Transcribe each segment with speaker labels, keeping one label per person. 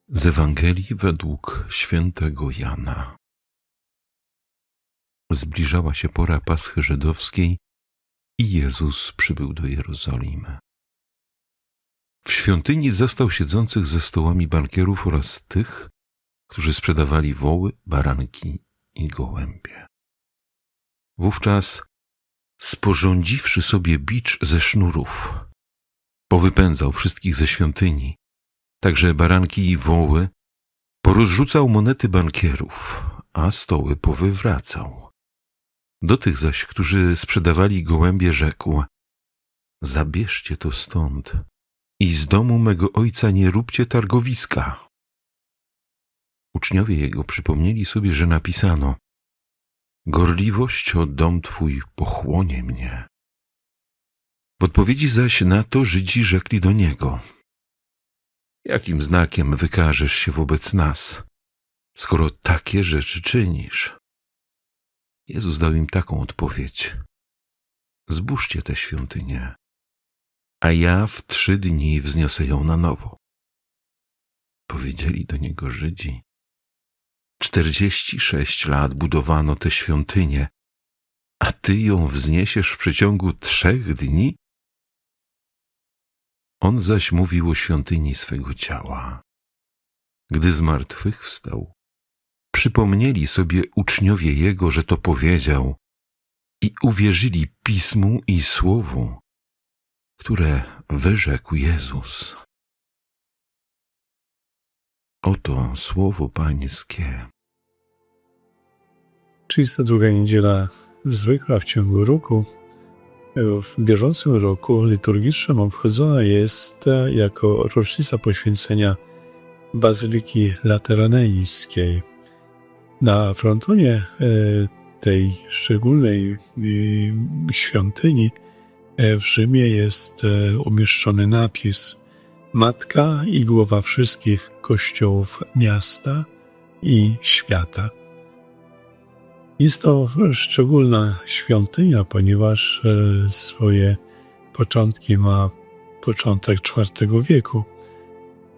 Speaker 1: Z Ewangelii według świętego Jana. Zbliżała się pora Paschy żydowskiej i Jezus przybył do Jerozolimy. W świątyni zastał siedzących ze stołami bankierów oraz tych, którzy sprzedawali woły, baranki i gołębie. Wówczas, sporządziwszy sobie bicz ze sznurów, powypędzał wszystkich ze świątyni, także baranki i woły, porozrzucał monety bankierów, a stoły powywracał. Do tych zaś, którzy sprzedawali gołębie, rzekł: zabierzcie to stąd i z domu mego ojca nie róbcie targowiska. Uczniowie jego przypomnieli sobie, że napisano: gorliwość o dom twój pochłonie mnie. W odpowiedzi zaś na to Żydzi rzekli do niego: jakim znakiem wykażesz się wobec nas, skoro takie rzeczy czynisz? Jezus dał im taką odpowiedź: zbóżcie tę świątynię, a ja w 3 dni wzniosę ją na nowo. Powiedzieli do niego Żydzi: 46 lat budowano tę świątynię, a ty ją wzniesiesz w przeciągu 3 dni? On zaś mówił o świątyni swego ciała. Gdy zmartwychwstał, przypomnieli sobie uczniowie jego, że to powiedział, i uwierzyli Pismu i Słowu, które wyrzekł Jezus. Oto słowo Pańskie.
Speaker 2: 32 niedziela zwykła w ciągu roku. W bieżącym roku liturgicznym obchodzona jest jako rocznica poświęcenia Bazyliki Lateranejskiej. Na frontonie tej szczególnej świątyni w Rzymie jest umieszczony napis: Matka i głowa wszystkich kościołów miasta i świata. Jest to szczególna świątynia, ponieważ swoje początki ma początek IV wieku.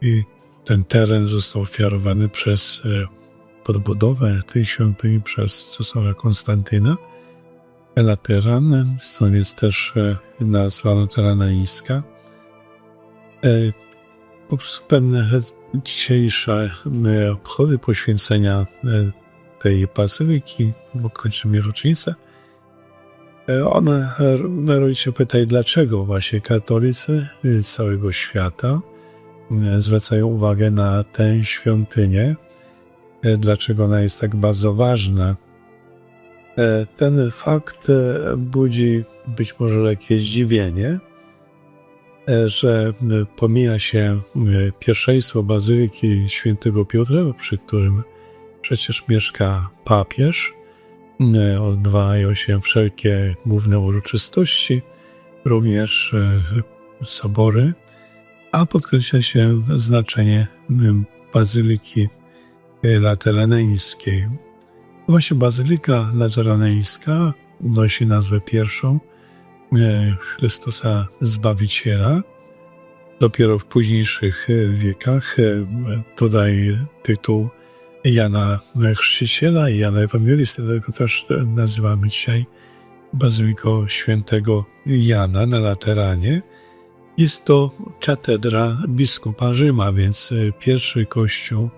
Speaker 2: I ten teren został ofiarowany podbudowę tej świątyni przez cesarza Konstantyna. Lateran, stąd jest też nazwa lateranejska. Ten dzisiejsze obchody poświęcenia tej bazyliki, bo kończymy rocznicę, ona rodzi się pytanie, dlaczego właśnie katolicy całego świata zwracają uwagę na tę świątynię, dlaczego ona jest tak bardzo ważna. Ten fakt budzi być może lekkie zdziwienie, że pomija się pierwszeństwo Bazyliki Świętego Piotra, przy którym przecież mieszka papież. Odbywają się wszelkie główne uroczystości, również sobory, a podkreśla się znaczenie Bazyliki Lateranejskiej. Właśnie Bazylika Lateranejska nosi nazwę pierwszą Chrystusa Zbawiciela. Dopiero w późniejszych wiekach dodaje tytuł Jana Chrzciciela i Jana Ewangelisty, dlatego też nazywamy dzisiaj Bazyliką Świętego Jana na Lateranie. Jest to katedra biskupa Rzyma, więc pierwszy kościół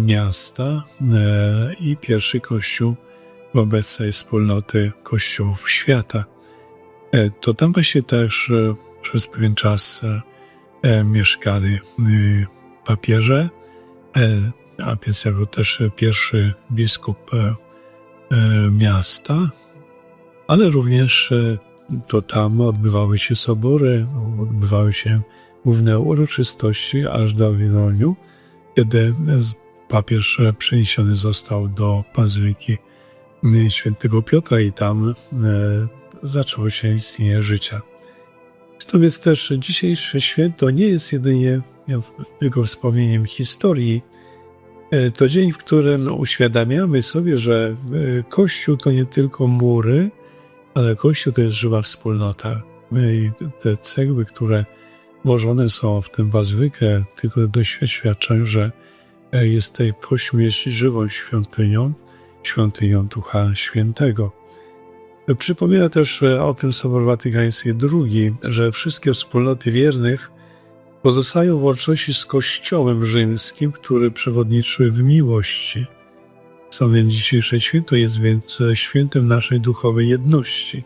Speaker 2: miasta i pierwszy kościół w obecnej wspólnoty kościołów świata. To tam właśnie też przez pewien czas mieszkali papieże, a więc jako też pierwszy biskup miasta, ale również to tam odbywały się sobory, odbywały się główne uroczystości aż do Wiloniu, kiedy papież przeniesiony został do Bazyliki Świętego Piotra i tam zaczęło się istnienie życia. To więc też dzisiejsze święto nie jest jedynie tylko wspomnieniem historii. To dzień, w którym uświadamiamy sobie, że Kościół to nie tylko mury, ale Kościół to jest żywa wspólnota. I te cegły, które włożone są w tę bazylikę, tylko doświadczają, że jest tej po śmierci żywą świątynią, świątynią Ducha Świętego. Przypomina też o tym Sobór Watykański II, że wszystkie wspólnoty wiernych pozostają w łączności z Kościołem Rzymskim, który przewodniczy w miłości. Stąd więc dzisiejsze święto jest więc świętem naszej duchowej jedności.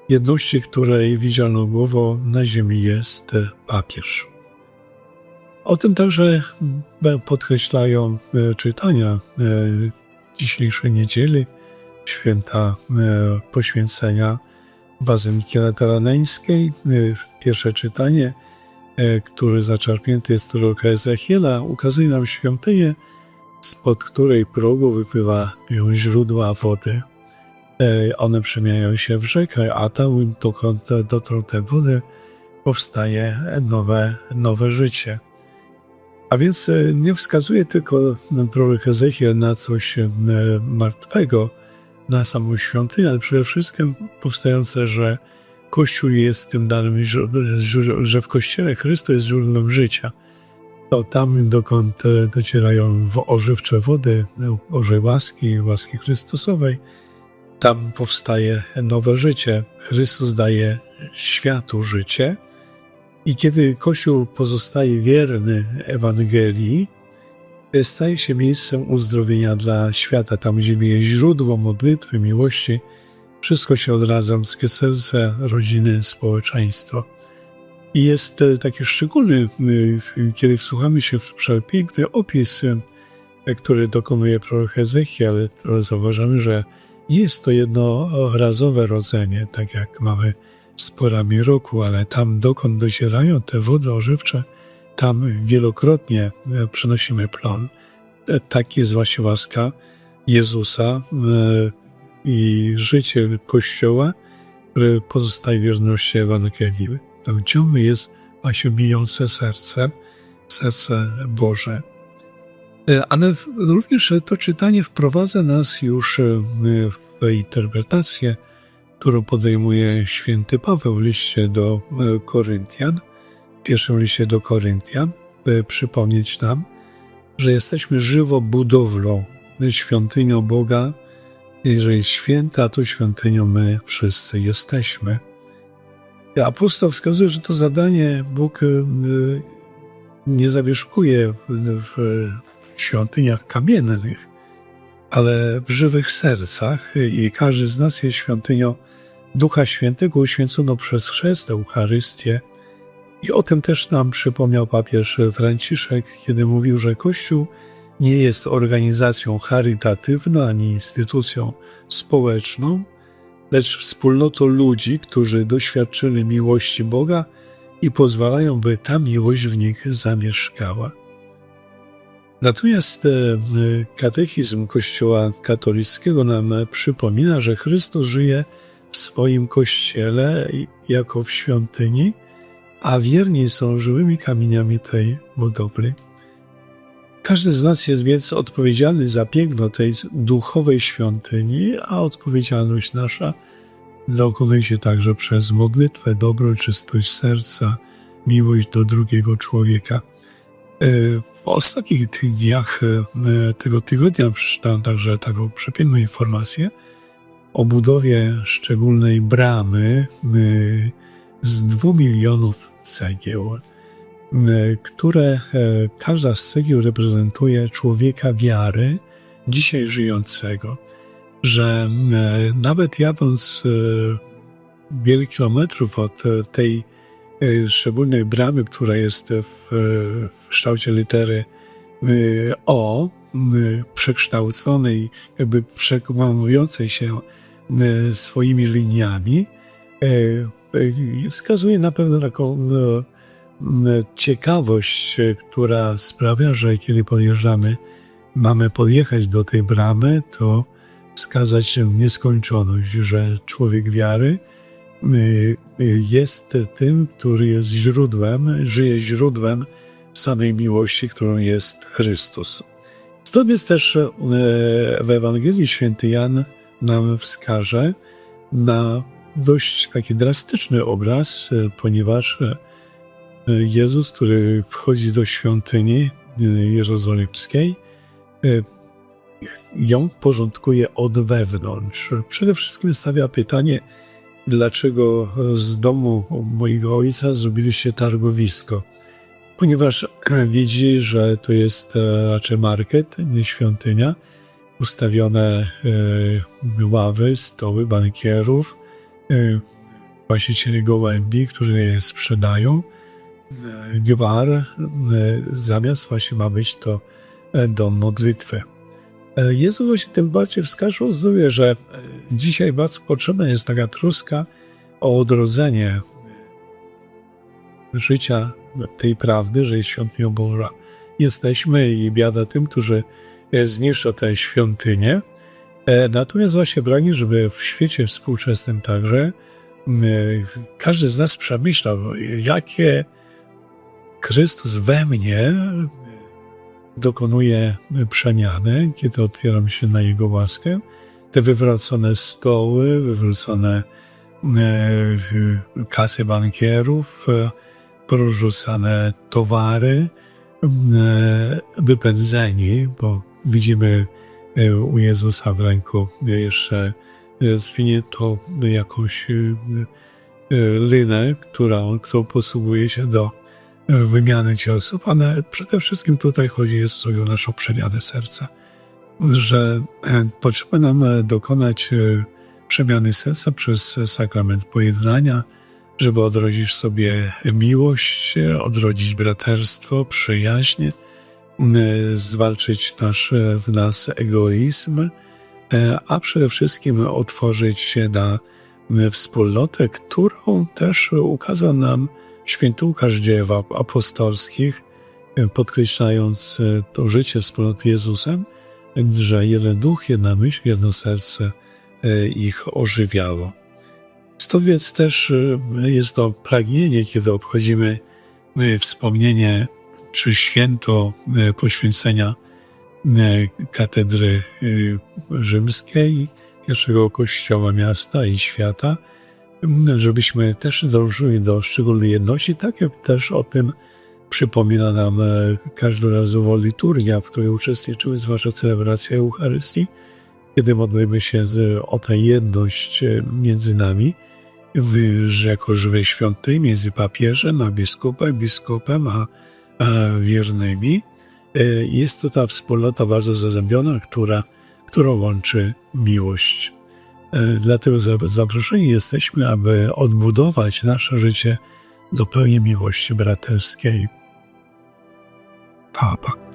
Speaker 2: Jedności, której widzialną głową na ziemi jest papież. O tym także podkreślają czytania dzisiejszej niedzieli, święta poświęcenia Bazyliki Lateраńskiej. Pierwsze czytanie, które zaczerpnięte jest z proroka Ezechiela, ukazuje nam świątynię, spod której progu wypływają źródła wody. One przemieniają się w rzekę, a tam, dokąd dotrą te wody, powstaje nowe życie. A więc nie wskazuje tylko prorok Ezechiel na coś martwego, na samą świątynię, ale przede wszystkim powstające, że Kościół jest tym danym, że w Kościele Chrystus jest źródłem życia. To tam, dokąd docierają ożywcze wody, Bożej łaski Chrystusowej, tam powstaje nowe życie. Chrystus daje światu życie i kiedy Kościół pozostaje wierny Ewangelii, staje się miejscem uzdrowienia dla świata. Tam, gdzie jest źródło modlitwy, miłości, wszystko się odradza, ludzkie serce, rodziny, społeczeństwo. I jest taki szczególny, kiedy wsłuchamy się w przepiękny opis, który dokonuje prorok Ezechiel, ale zauważamy, że jest to jednorazowe rodzenie, tak jak mamy z porami roku, ale tam, dokąd docierają te wody ożywcze, tam wielokrotnie przynosimy plon. Tak jest właśnie łaska Jezusa i życie Kościoła, które pozostaje w wierności Ewangelii. Tam ciągle jest właśnie bijące serce Boże. Ale również to czytanie wprowadza nas już w interpretację, którą podejmuje święty Paweł w liście do Koryntian, w pierwszym liście do Koryntian, by przypomnieć nam, że jesteśmy żywą budowlą, świątynią Boga. Jeżeli jest święta, to świątynią my wszyscy jesteśmy. Apostoł wskazuje, że to zadanie Bóg nie zamieszkuje w świątyniach kamiennych, ale w żywych sercach i każdy z nas jest świątynią Ducha Świętego uświęconą przez chrzest, Eucharystię. I o tym też nam przypomniał papież Franciszek, kiedy mówił, że Kościół nie jest organizacją charytatywną ani instytucją społeczną, lecz wspólnotą ludzi, którzy doświadczyli miłości Boga i pozwalają, by ta miłość w nich zamieszkała. Natomiast katechizm Kościoła katolickiego nam przypomina, że Chrystus żyje w swoim Kościele jako w świątyni, a wierni są żywymi kamieniami tej budowli. Każdy z nas jest więc odpowiedzialny za piękno tej duchowej świątyni, a odpowiedzialność nasza dokonuje się także przez modlitwę, dobrą czystość serca, miłość do drugiego człowieka. W ostatnich dniach tego tygodnia przeczytałem także taką przepiękną informację o budowie szczególnej bramy z 2 milionów cegieł, które każda z cegieł reprezentuje człowieka wiary, dzisiaj żyjącego, że nawet jadąc wiele kilometrów od tej szczególnej bramy, która jest w kształcie litery O, przekształconej, jakby przekonującej się swoimi liniami, wskazuje na pewno taką ciekawość, która sprawia, że kiedy podjeżdżamy, mamy podjechać do tej bramy, to wskazać nieskończoność, że człowiek wiary jest tym, który jest źródłem, żyje źródłem samej miłości, którą jest Chrystus. Stąd jest też w Ewangelii święty Jan nam wskaże na dość taki drastyczny obraz, ponieważ Jezus, który wchodzi do świątyni, jerozolimskiej, ją porządkuje od wewnątrz. Przede wszystkim stawia pytanie, dlaczego z domu mojego ojca zrobiliście targowisko. Ponieważ widzi, że to jest raczej market, nie świątynia, ustawione ławy, stoły bankierów, właścicieli gołębi, którzy je sprzedają, gwar, zamiast właśnie ma być to dom modlitwy. Jezus właśnie tym bardziej wskazuje, że dzisiaj bardzo potrzebna jest taka troska o odrodzenie życia tej prawdy, że jest świątynią Boża. Jesteśmy i biada tym, którzy zniszczą tę świątynię. Natomiast właśnie pragnie, żeby w świecie współczesnym także każdy z nas przemyślał, jakie Chrystus we mnie dokonuje przemiany, kiedy otwieram się na Jego łaskę. Te wywrócone stoły, wywrócone kasy bankierów, porzucane towary, wypędzeni, bo widzimy u Jezusa w ręku jeszcze zwiniętą jakąś linę, którą posługuje się do wymiany ciosów, ale przede wszystkim tutaj chodzi Jezus o naszą przemianę serca, że potrzeba nam dokonać przemiany serca przez sakrament pojednania, żeby odrodzić sobie miłość, odrodzić braterstwo, przyjaźń, zwalczyć w nas egoizm, a przede wszystkim otworzyć się na wspólnotę, którą też ukazał nam święty Łukasz w Dziejach Apostolskich, podkreślając to życie wspólnoty Jezusem, że jeden duch, jedna myśl, jedno serce ich ożywiało. Stąd więc też jest to pragnienie, kiedy obchodzimy wspomnienie czy święto poświęcenia katedry rzymskiej, pierwszego kościoła miasta i świata, żebyśmy też dążyli do szczególnej jedności, tak jak też o tym przypomina nam każdorazowo liturgia, w której uczestniczymy, zwłaszcza celebracja Eucharystii, kiedy modlimy się o tę jedność między nami, że jako żywej świątyni między papieżem a biskupem a wiernymi. Jest to ta wspólnota bardzo zazębiona, którą łączy miłość. Dlatego zaproszeni jesteśmy, aby odbudować nasze życie do pełni miłości braterskiej. Papa.